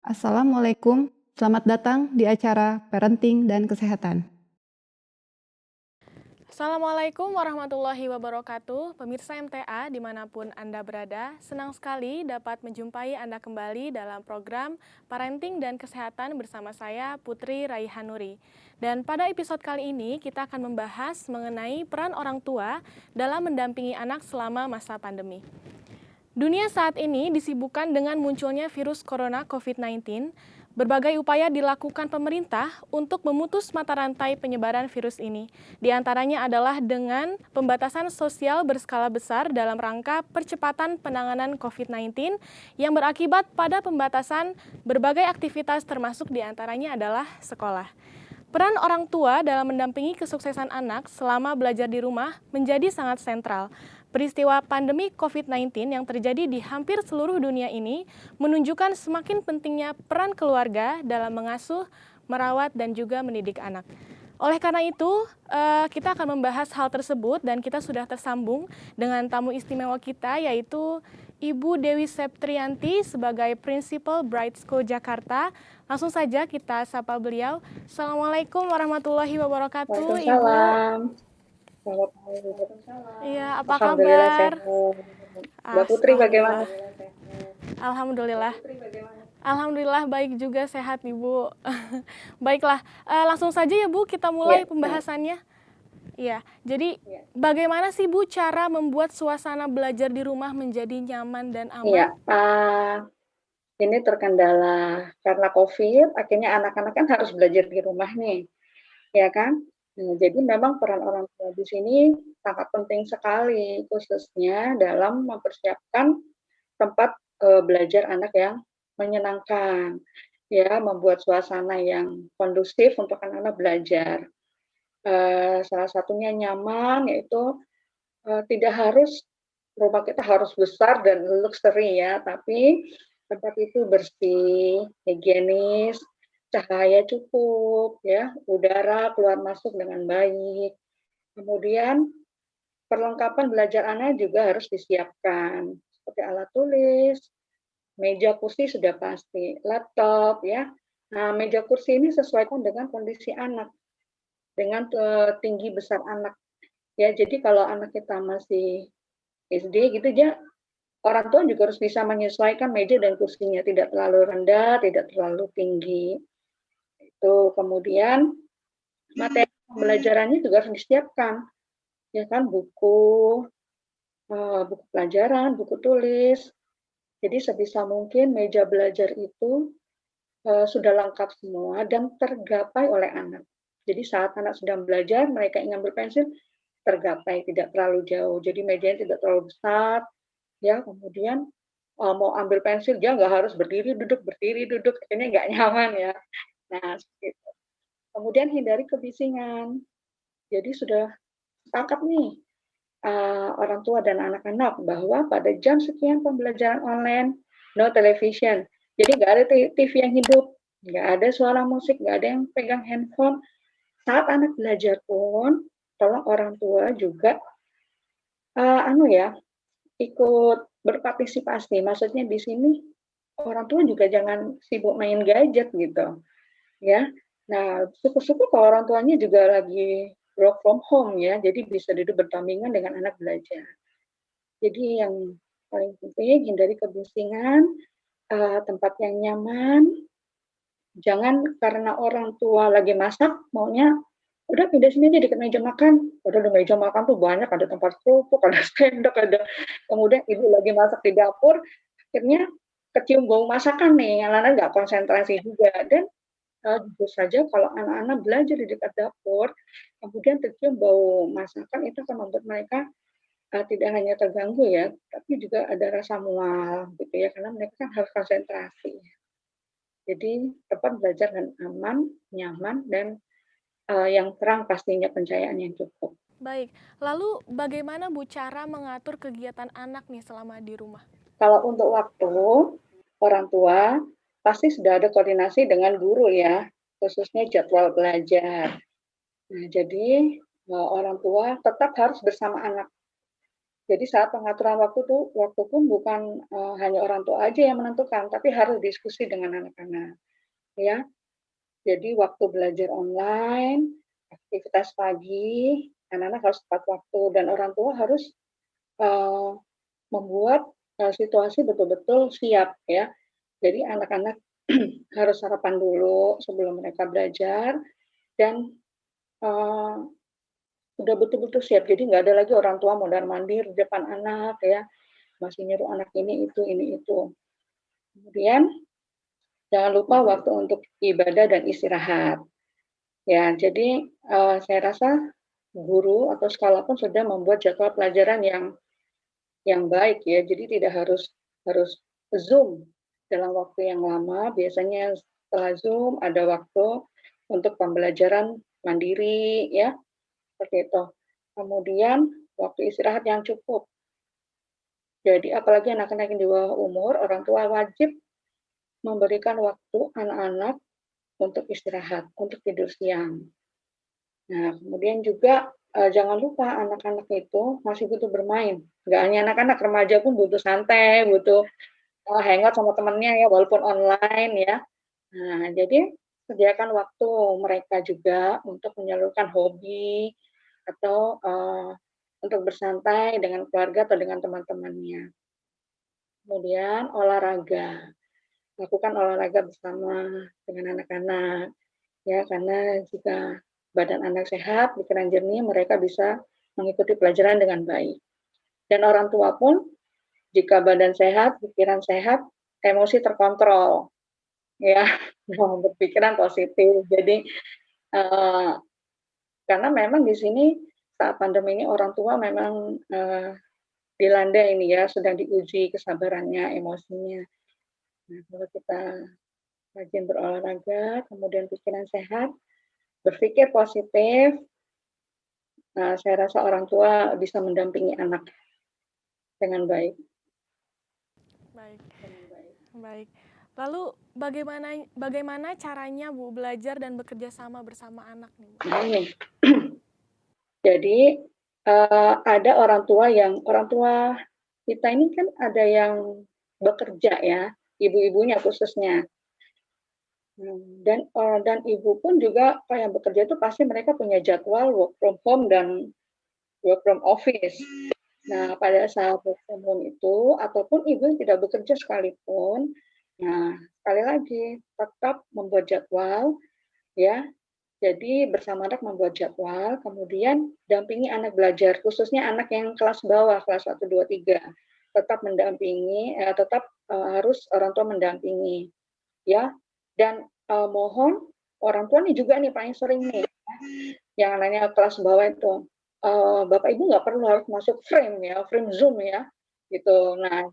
Assalamualaikum, selamat datang di acara Parenting dan Kesehatan. Assalamualaikum warahmatullahi wabarakatuh, pemirsa MTA dimanapun Anda berada, senang sekali dapat menjumpai Anda kembali dalam program Parenting dan Kesehatan bersama saya, Putri Raihanuri. Dan pada episode kali ini kita akan membahas mengenai peran orang tua dalam mendampingi anak selama masa pandemi. Dunia saat ini disibukkan dengan munculnya virus corona COVID-19. Berbagai upaya dilakukan pemerintah untuk memutus mata rantai penyebaran virus ini. Di antaranya adalah dengan pembatasan sosial berskala besar dalam rangka percepatan penanganan COVID-19 yang berakibat pada pembatasan berbagai aktivitas termasuk di antaranya adalah sekolah. Peran orang tua dalam mendampingi kesuksesan anak selama belajar di rumah menjadi sangat sentral. Peristiwa pandemi COVID-19 yang terjadi di hampir seluruh dunia ini menunjukkan semakin pentingnya peran keluarga dalam mengasuh, merawat, dan juga mendidik anak. Oleh karena itu, kita akan membahas hal tersebut dan kita sudah tersambung dengan tamu istimewa kita yaitu Ibu Dewi Septrianti sebagai Principal Bright School Jakarta. Langsung saja kita sapa beliau. Assalamualaikum warahmatullahi wabarakatuh, Ibu. Waalaikumsalam. Selamat pagi. Iya, apa Alhamdulillah kabar? sehat. Mbak Putri bagaimana? Alhamdulillah. Alhamdulillah. Alhamdulillah baik juga, sehat Ibu. Baiklah, langsung saja ya Bu, kita mulai Iya, pembahasannya. Iya, jadi bagaimana sih Bu cara membuat suasana belajar di rumah menjadi nyaman dan iya. aman? Ini terkendala karena COVID, akhirnya anak-anak kan harus belajar di rumah nih, ya kan? Nah, jadi memang peran orang tua di sini sangat penting sekali, khususnya dalam mempersiapkan tempat belajar anak yang menyenangkan, ya, membuat suasana yang kondusif untuk anak-anak belajar. Salah satunya nyaman, yaitu tidak harus rumah kita harus besar dan luxury ya, tapi tempat itu bersih, higienis, cahaya cukup ya, udara keluar masuk dengan baik. Kemudian perlengkapan belajar anak juga harus disiapkan, seperti alat tulis, meja kursi sudah pasti, laptop ya. Nah, meja kursi ini sesuaikan dengan kondisi anak, dengan tinggi besar anak. Ya, jadi kalau anak kita masih SD gitu dia orang tua juga harus bisa menyesuaikan meja dan kursinya, tidak terlalu rendah, tidak terlalu tinggi. Itu kemudian materi pembelajarannya juga harus disiapkan, ya kan buku, buku pelajaran, buku tulis. Jadi sebisa mungkin meja belajar itu sudah lengkap semua dan tergapai oleh anak. Jadi saat anak sedang belajar, mereka ingin berpensil, tergapai, tidak terlalu jauh. Jadi mejanya tidak terlalu besar, ya. Kemudian mau ambil pensil, dia nggak harus berdiri duduk, akhirnya nggak nyaman ya. Nah, seperti itu. Kemudian hindari kebisingan. Jadi sudah sepakat nih orang tua dan anak-anak bahwa pada jam sekian pembelajaran online, no television. Jadi nggak ada TV yang hidup, nggak ada suara musik, nggak ada yang pegang handphone. Saat anak belajar pun, tolong orang tua juga ikut berpartisipasi. Maksudnya di sini orang tua juga jangan sibuk main gadget gitu, ya. Nah, syukur-syukur kalau orang tuanya juga lagi work from home ya, jadi bisa duduk berdampingan dengan anak belajar. Jadi yang paling penting hindari kebisingan, tempat yang nyaman, jangan karena orang tua lagi masak maunya, "Udah pindah sini aja dekat meja makan." Padahal di meja makan tuh banyak, ada tempat kerupuk, ada sendok, ada kemudian ibu lagi masak di dapur, akhirnya kecium bau masakan nih, anak-anak nggak konsentrasi juga. Dan jujur saja kalau anak-anak belajar di dekat dapur, kemudian tercium bau masakan, itu akan membuat mereka tidak hanya terganggu ya, tapi juga ada rasa mual gitu ya, karena mereka kan harus konsentrasi. Jadi tempat belajar dan aman, nyaman, dan yang terang pastinya pencahayaan yang cukup. Baik, lalu bagaimana Bu cara mengatur kegiatan anak nih selama di rumah? Kalau untuk waktu, orang tua pasti sudah ada koordinasi dengan guru ya, khususnya jadwal belajar. Nah, jadi orang tua tetap harus bersama anak. Jadi saat pengaturan waktu pun bukan, hanya orang tua aja yang menentukan, tapi harus diskusi dengan anak-anak, ya. Jadi waktu belajar online, aktivitas pagi, anak-anak harus tepat waktu dan orang tua harus, eee, membuat, situasi betul-betul siap ya. Jadi anak-anak harus sarapan dulu sebelum mereka belajar dan, eee, udah betul-betul siap. Jadi nggak ada lagi orang tua mondar-mandir di depan anak ya, masih nyuruh anak ini itu. Kemudian jangan lupa waktu untuk ibadah dan istirahat. Ya, jadi, saya rasa guru atau sekolah pun sudah membuat jadwal pelajaran yang baik ya, jadi tidak harus harus Zoom dalam waktu yang lama, biasanya setelah Zoom ada waktu untuk pembelajaran mandiri ya, seperti itu. Kemudian waktu istirahat yang cukup. Jadi apalagi anak-anak yang di bawah umur, orang tua wajib memberikan waktu anak-anak untuk istirahat, untuk tidur siang. Nah, kemudian juga, jangan lupa anak-anak itu masih butuh bermain, nggak hanya anak-anak, remaja pun butuh santai, butuh, hangout sama temennya ya, walaupun online ya. Nah, jadi sediakan waktu mereka juga untuk menyalurkan hobi atau, untuk bersantai dengan keluarga atau dengan teman-temannya. Kemudian olahraga, lakukan olahraga bersama dengan anak-anak. Ya, karena jika badan anak sehat, pikiran jernih, mereka bisa mengikuti pelajaran dengan baik. Dan orang tua pun jika badan sehat, pikiran sehat, emosi terkontrol, ya, berpikiran positif. Jadi, eee, karena memang di sini saat pandemi ini orang tua memang, dilanda ini ya, sedang diuji kesabarannya, emosinya. Nah, kalau kita rajin berolahraga, kemudian pikiran sehat, berpikir positif. Nah, saya rasa orang tua bisa mendampingi anak dengan baik. Baik, baik. Lalu bagaimana bagaimana caranya Bu belajar dan bekerja sama bersama anak nih, Bu? Baik. Jadi, ada orang tua kita ini kan ada yang bekerja ya, ibu-ibunya khususnya. Dan ibu pun juga kalau yang bekerja itu pasti mereka punya jadwal work from home dan work from office. Nah, pada saat work from home itu ataupun ibu yang tidak bekerja sekalipun, nah sekali lagi tetap membuat jadwal ya. Jadi bersama anak membuat jadwal, kemudian dampingi anak belajar, khususnya anak yang kelas bawah, kelas 1, 2, 3. Tetap mendampingi, harus orang tua mendampingi ya. Dan, mohon orang tua nih juga nih paling sering nih, yang namanya kelas bawah itu, bapak ibu nggak perlu harus masuk frame ya, frame Zoom ya, gitu. Nah,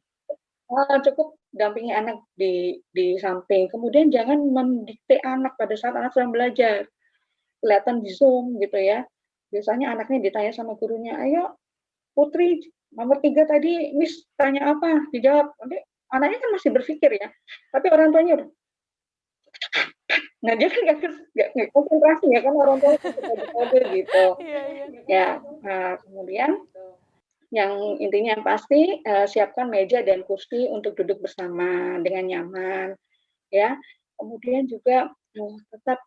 cukup dampingi anak di samping, kemudian jangan mendikte anak pada saat anak sedang belajar, kelihatan di Zoom gitu ya. Biasanya anaknya ditanya sama gurunya, "Ayo Putri, nomor 3 tadi Miss tanya apa? Dijawab." Nanti anaknya kan masih berpikir ya, tapi orang tuanya udah, nah dia kan nggak konsentrasi ya, kan orang tua suka kode-kode gitu. Iya, iya. Ya, kemudian yang intinya yang pasti, siapkan meja dan kursi untuk duduk bersama dengan nyaman, ya. Kemudian juga, tetap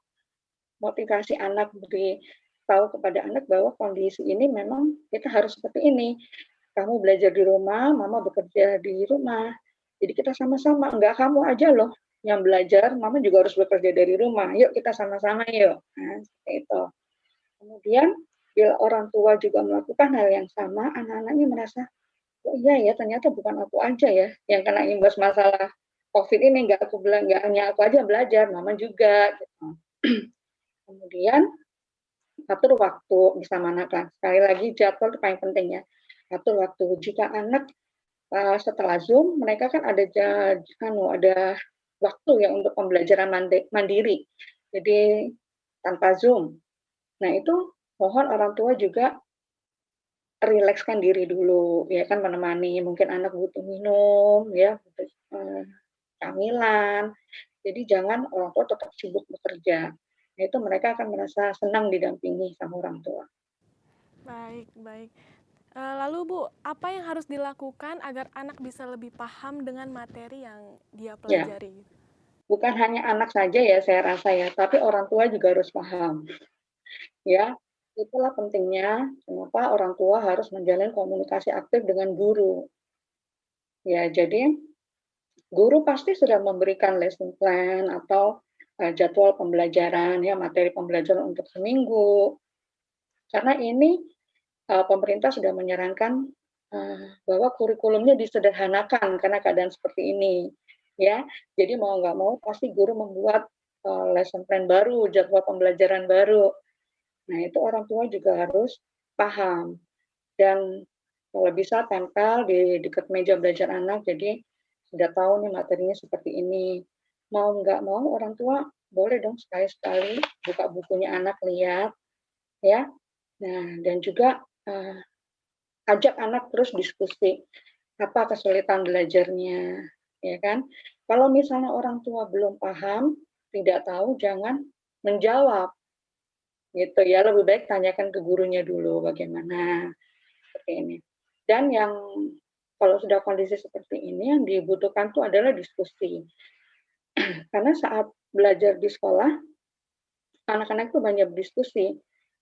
motivasi anak, beri tahu kepada anak bahwa kondisi ini memang kita harus seperti ini. Kamu belajar di rumah, mama bekerja di rumah. Jadi kita sama-sama, enggak kamu aja loh yang belajar, mama juga harus bekerja dari rumah. Yuk kita sama-sama yuk. Nah, seperti itu. Kemudian bila orang tua juga melakukan hal yang sama, anak-anaknya merasa, "Oh iya ya, ternyata bukan aku aja ya yang kena imbas masalah Covid ini, nggak hanya aku aja belajar, mama juga," gitu. Kemudian atur waktu bersama anak lah. Sekali lagi jadwal itu paling penting ya. Atur waktu. Jika anak, setelah Zoom mereka kan ada waktu ya untuk pembelajaran mandiri. Jadi tanpa Zoom. Nah itu mohon orang tua juga rilekskan diri dulu, ya kan menemani, mungkin anak butuh minum ya, butuh, camilan. Jadi jangan orang tua tetap sibuk bekerja. Nah itu mereka akan merasa senang didampingi sama orang tua. Baik, baik. Lalu Bu, apa yang harus dilakukan agar anak bisa lebih paham dengan materi yang dia Ya, pelajari? bukan hanya anak saja ya saya rasa ya, tapi orang tua juga harus paham. Ya, itulah pentingnya kenapa orang tua harus menjalin komunikasi aktif dengan guru. Ya, jadi guru pasti sudah memberikan lesson plan atau jadwal pembelajaran, ya materi pembelajaran untuk seminggu. Karena ini pemerintah sudah menyarankan bahwa kurikulumnya disederhanakan karena keadaan seperti ini, ya. Jadi mau nggak mau pasti guru membuat lesson plan baru, jadwal pembelajaran baru. Nah, itu orang tua juga harus paham dan kalau bisa tempel di dekat meja belajar anak, jadi sudah tahu nih materinya seperti ini. Mau nggak mau orang tua boleh dong sekali-sekali buka bukunya anak lihat, ya. Nah, dan juga ajak anak terus diskusi, apa kesulitan belajarnya, ya kan. Kalau misalnya orang tua belum paham, tidak tahu, jangan menjawab, gitu ya. Lebih baik tanyakan ke gurunya dulu bagaimana. Seperti ini. Dan yang kalau sudah kondisi seperti ini yang dibutuhkan itu adalah diskusi. Karena saat belajar di sekolah, anak-anak itu banyak berdiskusi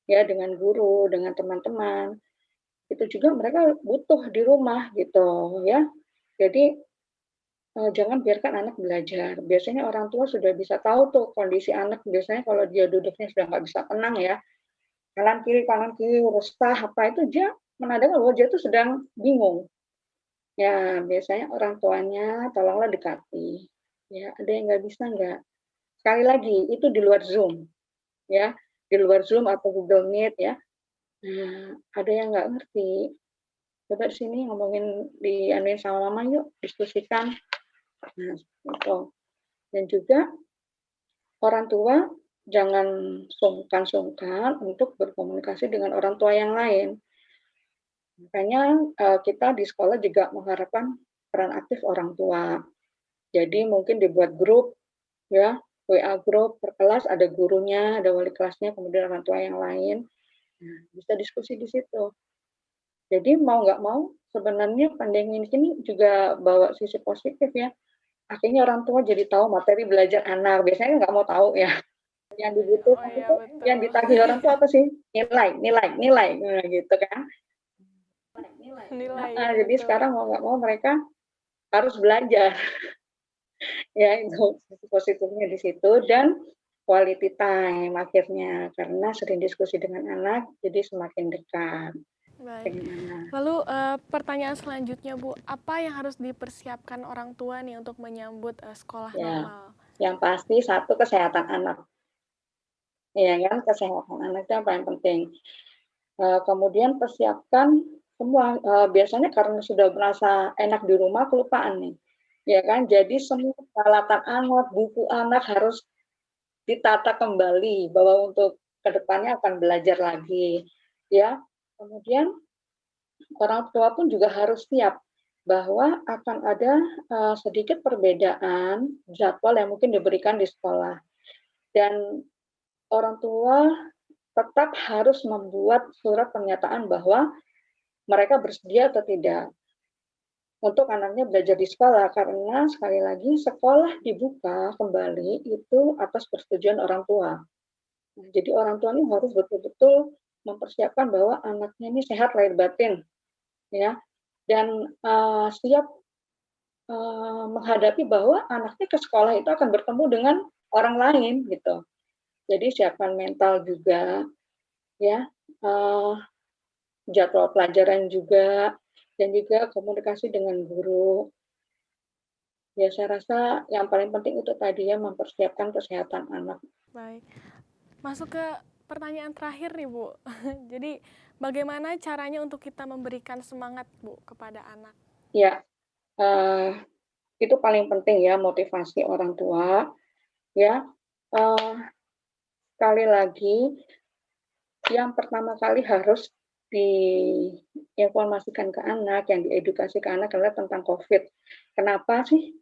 ya dengan guru, dengan teman-teman. Itu juga mereka butuh di rumah gitu ya. Jadi jangan biarkan anak belajar. Biasanya orang tua sudah bisa tahu tuh kondisi anak. Biasanya kalau dia duduknya sudah nggak bisa tenang ya, kanan kiri, resah apa itu dia menandakan bahwa dia itu sedang bingung. Ya, biasanya orang tuanya tolonglah dekati, ya, ada yang nggak bisa nggak? Sekali lagi, itu di luar Zoom, ya, di luar Zoom atau Google Meet ya. Nah, ada yang nggak ngerti, coba sini ngomongin dianuin sama mama yuk, diskusikan. Nah, gitu. Dan juga orang tua jangan sungkan-sungkan untuk berkomunikasi dengan orang tua yang lain. Makanya kita di sekolah juga mengharapkan peran aktif orang tua. Jadi mungkin dibuat grup ya, WA grup per kelas ada gurunya, ada wali kelasnya, kemudian orang tua yang lain. Nah, bisa diskusi di situ. Jadi mau nggak mau sebenarnya pandemi ini juga bawa sisi positif ya. Akhirnya orang tua jadi tahu materi belajar anak. Biasanya nggak mau tahu ya. Yang Oh dibutuhkan iya itu, yang betul. ditagih orang tua apa sih? Nilai, nilai, nilai, nah, gitu kan. Nilai Nah, ya jadi betul. sekarang mau nggak mau mereka harus belajar. Ya itu sisi positifnya di situ dan quality time akhirnya karena sering diskusi dengan anak jadi semakin dekat Baik. dengan anak. Lalu pertanyaan selanjutnya Bu, apa yang harus dipersiapkan orang tua nih untuk menyambut sekolah Ya, normal? yang pasti satu kesehatan anak, ya kan kesehatan anak itu yang paling penting. Kemudian persiapkan semua biasanya karena sudah merasa enak di rumah kelupaan nih, ya kan. Jadi semua peralatan anak, buku anak harus ditata kembali bahwa untuk kedepannya akan belajar lagi, ya. Kemudian orang tua pun juga harus siap bahwa akan ada sedikit perbedaan jadwal yang mungkin diberikan di sekolah dan orang tua tetap harus membuat surat pernyataan bahwa mereka bersedia atau tidak untuk anaknya belajar di sekolah karena sekali lagi sekolah dibuka kembali itu atas persetujuan orang tua. Nah, jadi orang tua ini harus betul-betul mempersiapkan bahwa anaknya ini sehat lahir batin, ya, dan siap menghadapi bahwa anaknya ke sekolah itu akan bertemu dengan orang lain gitu. Jadi siapkan mental juga, ya, jadwal pelajaran juga, dan juga komunikasi dengan guru. Ya saya rasa yang paling penting itu tadi ya mempersiapkan kesehatan anak. Baik. Masuk ke pertanyaan terakhir nih Bu. Jadi bagaimana caranya untuk kita memberikan semangat Bu kepada anak? Ya, itu paling penting ya motivasi orang tua, ya. Eee, Sekali lagi yang pertama kali harus diinformasikan ke anak, yang diedukasi ke anak adalah tentang Covid. Kenapa sih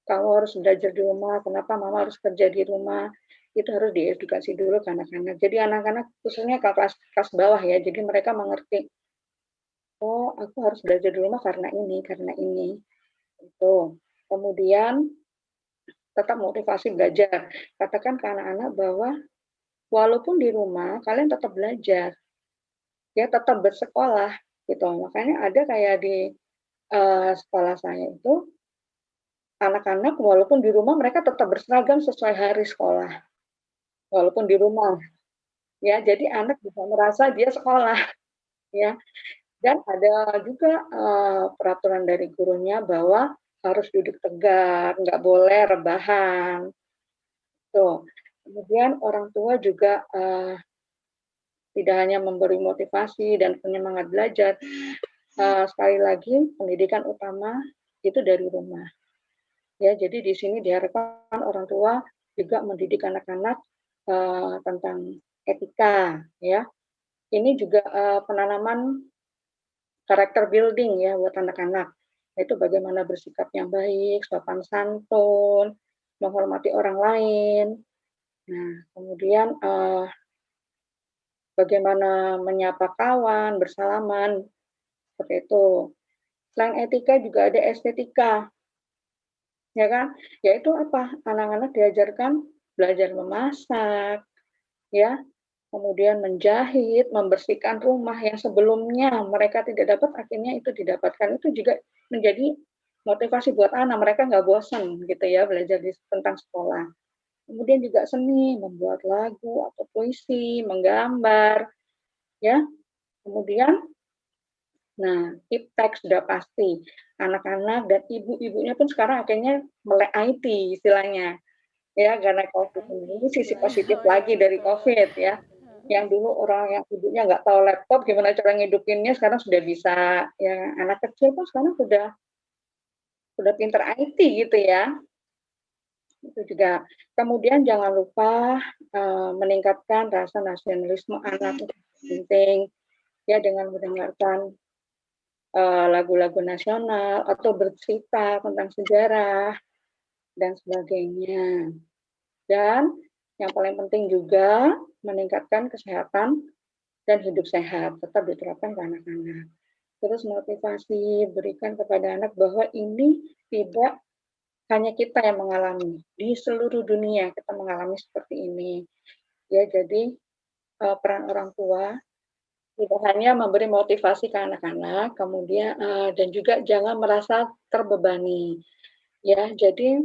kamu harus belajar di rumah, kenapa mama harus kerja di rumah, itu harus diedukasi dulu ke anak-anak. Jadi anak-anak khususnya kelas kelas bawah ya, jadi mereka mengerti oh aku harus belajar di rumah karena ini, itu. Kemudian tetap motivasi belajar. Katakan ke anak-anak bahwa walaupun di rumah kalian tetap belajar, ya tetap bersekolah gitu. Makanya ada kayak di sekolah saya itu anak-anak walaupun di rumah mereka tetap berseragam sesuai hari sekolah, walaupun di rumah, ya. Jadi anak bisa merasa dia sekolah, ya. Dan ada juga, peraturan dari gurunya bahwa harus duduk tegak, nggak boleh rebahan, tuh. Kemudian orang tua juga, tidak hanya memberi motivasi dan penyemangat belajar, sekali lagi pendidikan utama itu dari rumah. Ya, jadi di sini diharapkan orang tua juga mendidik anak-anak, tentang etika, ya. Ini juga, penanaman karakter building ya buat anak-anak. Itu bagaimana bersikap yang baik, sopan santun, menghormati orang lain. Nah, kemudian, bagaimana menyapa kawan, bersalaman, seperti itu. Selain etika juga ada estetika, ya kan? Yaitu apa? Anak-anak diajarkan belajar memasak, ya, kemudian menjahit, membersihkan rumah yang sebelumnya mereka tidak dapat, akhirnya itu didapatkan. Itu juga menjadi motivasi buat anak, mereka nggak bosan gitu ya belajar tentang sekolah. Kemudian juga seni, membuat lagu atau puisi, menggambar, ya. Kemudian, nah, iptek sudah pasti. Anak-anak dan ibu-ibunya pun sekarang akhirnya melek IT istilahnya, ya, karena COVID ini sisi positif Oh iya lagi dari betul. COVID ya. Yang dulu orang yang ibunya nggak tahu laptop gimana cara ngidupinnya sekarang sudah bisa, ya anak kecil pun sekarang sudah pinter IT gitu ya, itu juga. Kemudian jangan lupa, meningkatkan rasa nasionalisme anak itu penting, ya dengan mendengarkan, lagu-lagu nasional atau bercerita tentang sejarah dan sebagainya. Dan yang paling penting juga meningkatkan kesehatan dan hidup sehat tetap diterapkan ke anak-anak. Terus motivasi berikan kepada anak bahwa ini tidak hanya kita yang mengalami, di seluruh dunia kita mengalami seperti ini. Ya, jadi, peran orang tua tidak hanya memberi motivasi ke anak-anak, kemudian dan juga jangan merasa terbebani, ya. Jadi,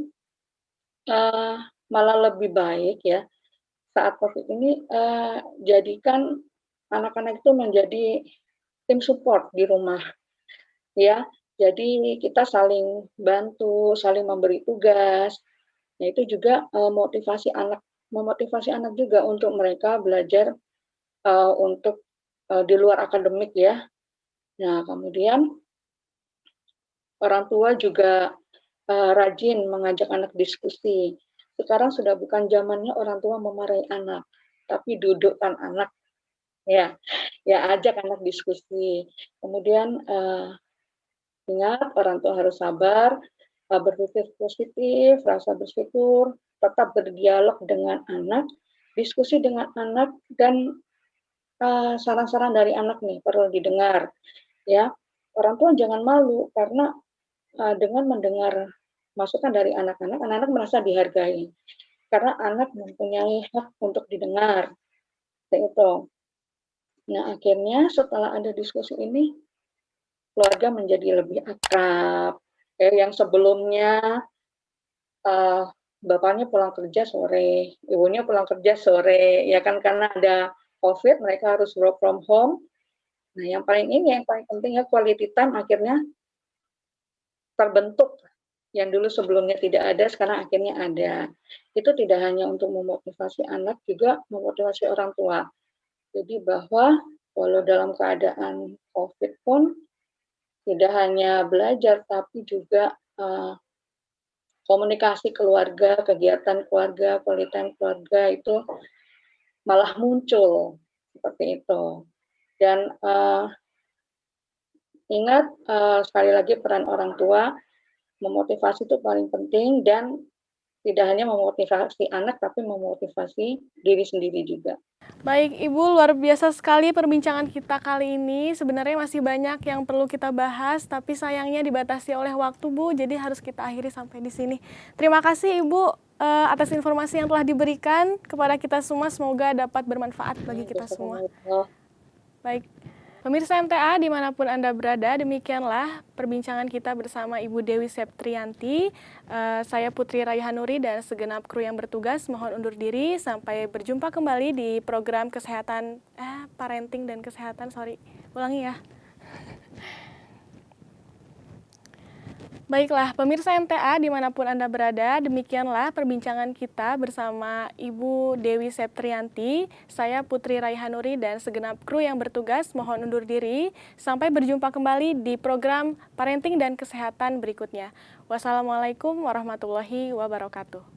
eee, malah lebih baik ya, saat Covid ini, jadikan anak-anak itu menjadi tim support di rumah. Ya, jadi kita saling bantu, saling memberi tugas. Nah, itu juga, memotivasi anak juga untuk mereka belajar, untuk, di luar akademik ya. Nah, kemudian orang tua juga, rajin mengajak anak diskusi. Sekarang sudah bukan zamannya orang tua memarahi anak, tapi dudukkan anak, ya, ya ajak anak diskusi. Kemudian, ingat orang tua harus sabar, berpikir positif, rasa bersyukur, tetap berdialog dengan anak, diskusi dengan anak dan, saran-saran dari anak nih perlu didengar, ya. Orang tua jangan malu karena, dengan mendengar masukan dari anak-anak, anak-anak merasa dihargai, karena anak mempunyai hak untuk didengar, seperti itu. Nah, akhirnya setelah ada diskusi ini, keluarga menjadi lebih akrab, ya, yang sebelumnya, eee, bapaknya pulang kerja sore, ibunya pulang kerja sore, ya kan karena ada Covid mereka harus work from home. Nah, yang paling penting ya quality time akhirnya terbentuk, yang dulu sebelumnya tidak ada, sekarang akhirnya ada. Itu tidak hanya untuk memotivasi anak, juga memotivasi orang tua. Jadi bahwa walau dalam keadaan Covid pun tidak hanya belajar, tapi juga, komunikasi keluarga, kegiatan keluarga, quality time keluarga itu malah muncul, seperti itu. Dan, ingat, sekali lagi peran orang tua, memotivasi itu paling penting dan tidak hanya memotivasi anak, tapi memotivasi diri sendiri juga. Baik, Ibu, luar biasa sekali perbincangan kita kali ini. Sebenarnya masih banyak yang perlu kita bahas, tapi sayangnya dibatasi oleh waktu, Bu. Jadi harus kita akhiri sampai di sini. Terima kasih, Ibu, atas informasi yang telah diberikan kepada kita semua. Semoga dapat bermanfaat bagi kita semua. Baik. Pemirsa MTA dimanapun Anda berada, demikianlah perbincangan kita bersama Ibu Dewi Septrianti. Saya Putri Raihanuri dan segenap kru yang bertugas mohon undur diri. Sampai berjumpa kembali di program kesehatan, parenting dan kesehatan, ulangi ya. Baiklah, pemirsa MTA dimanapun Anda berada, demikianlah perbincangan kita bersama Ibu Dewi Septrianti. Saya Putri Raihanuri dan segenap kru yang bertugas mohon undur diri. Sampai berjumpa kembali di program Parenting dan Kesehatan berikutnya. Wassalamualaikum warahmatullahi wabarakatuh.